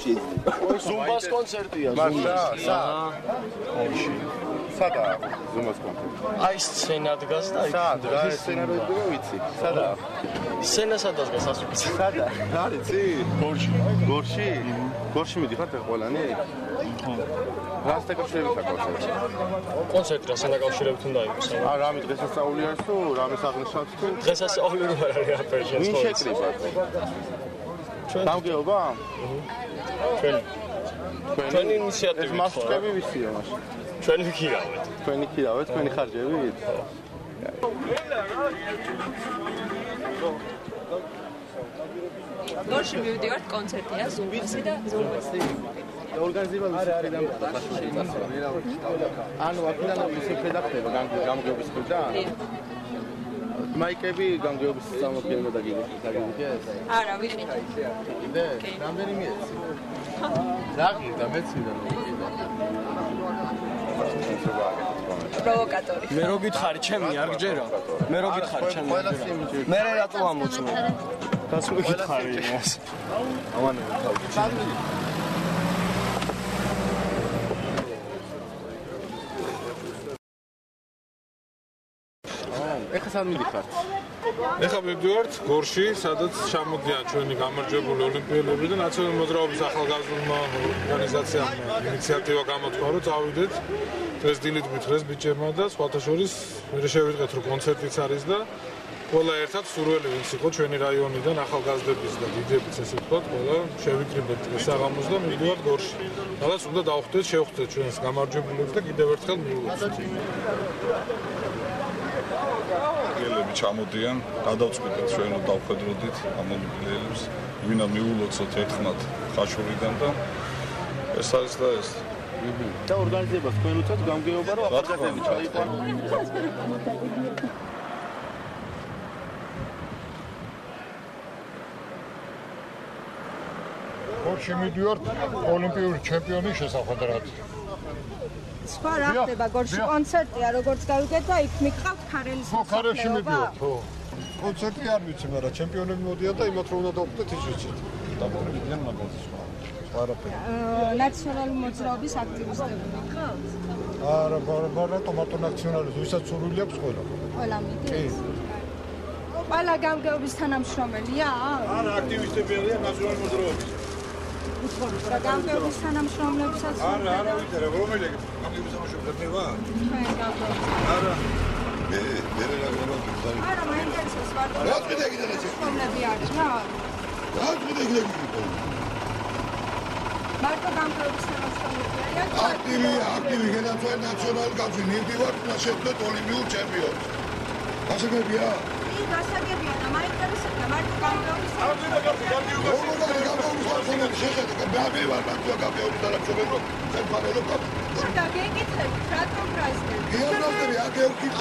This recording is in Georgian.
ზუმბას კონცერტია, სადაა ზუმბას კონცერტი? აი სცენა დგას და სად რა სცენა რო იდგება ვიცი. სადაა? სცენა სადაა დგას ასუქი. სადაა? რა ვიცი? გორში? გორში მიდიხართ ყველანი? რას დაკავშირებით აკავშირებს? კონცერტი რასთან დაკავშირებით უნდა იყოს? რამე დღესასწაული არის თუ რამე აღნიშნავთ თუ? დღესასწაული რო არ არის აფერში. ვინ შეკრიბათ? დამგეობა? ჩვენი ინიციატივა. ეს მასშტაბი ვისია მაშინ? ჩვენი ვიქირავეთ. თქვენი ქირავეთ, თქვენი ხარჯებით? გორში მივდივართ კონცერტია ზუმბასი და ზუმბასი. ორგანიზება ვისებიდან ანუ აქედან ვისებდა ხდება გამგეობის ქვედა? მაიკები გამგეობის სამოფლო დაგიგეთ? არა, ვიყიდე. კიდე? რამდენი მიეცი? რა გიდა მეციდა მოვიდა. პროვოკატორი. მე რო გითხარი ჩემი არ გჯერა? მე რო გითხარი ჩემი? მე რატო ამოწმე? გას რო გითხარი იმას. ამან ეხლა სად მიდიხართ? ეხლა მივდივართ გორში, სადაც ჩამოდიან ჩვენი გამარჯვებული ოლიმპიელები და ნაციონალური მოძრაობის ახალგაზრდულმა ორგანიზაციამ ინიციატივა გამოთქვა, რომ წავიდეთ დღეს დილით გითხრეს ბიჭებმა და სხვათა შორის მე შევიდგეთ, რომ კონცერტიც არის და ყველა ერთად სურველი ვინც იყო ჩვენი რაიონიდან ახალგაზრდების და დიდების ესე ვთქვათ, ყველა შევიკრიბეთ საღამოს და მივდივართ გორში. სადაც უნდა დავხვდეთ, შევხვდეთ ჩვენს გამარჯვებულებს და კიდევ ერთხელ მიულოცოთ. ელები ჩამოდიან, გადავწყვიტეთ ჩვენ რომ დავხედროდით ამ ოლიმპიელებს, ვინა მიულოცოთ ერთხმად ხაშურიდან და ეს არის და ეს. და ორგანიზებას თქვენ უწევთ გამგეობა რომ ახალგაზრდები ჩაიყვანონ. გორში მიდივართ ოლიმპიური ჩემპიონის შესახვედრად. სხვა რა ხდება გორში კონცერტია როგორც გავიგეთ და იქ მიგყავთ ქარელის ხარეში მიდივართ ხო კონცერტი არ ვიცი მაგრამ ჩემპიონები მოდიან და იმათ რომ უნდა დავხვდეთ ის ვიცით დამოუკიდებლად მაგაზე სხვა არაფერი ნაციონალური მოძრაობის აქტივისტები მიგყავთ არა რატომ ნაციონალური ვისაც სურვილი აქვს ყველა მიდის ყველა გამგეობის თანამშრომელია არა აქტივისტები არიან ნაციონალური მოძრაობის და გამგეობის თანამშრომლებსაც არა ვითარა რომელი გამგეობის თანამშრომლებია არა მე რა გქონდა არა მაინტერესებს ვარ რა წვიდა კიდე შრომლები არის რა რა წვიდა კიდე მარტო გამგეობის თანამშრომლებია აქტივი განათლება ნაციონალური კავშირი მივდივართ და შევხვდეთ ოლიმპიურ ჩემპიონს გასაგებია გასაგებია და მაინტერესებდა მარტო გამგეობის და გეკითხებით რატომ პრაიზდები? გეოგრაფია, გეოგრაფია,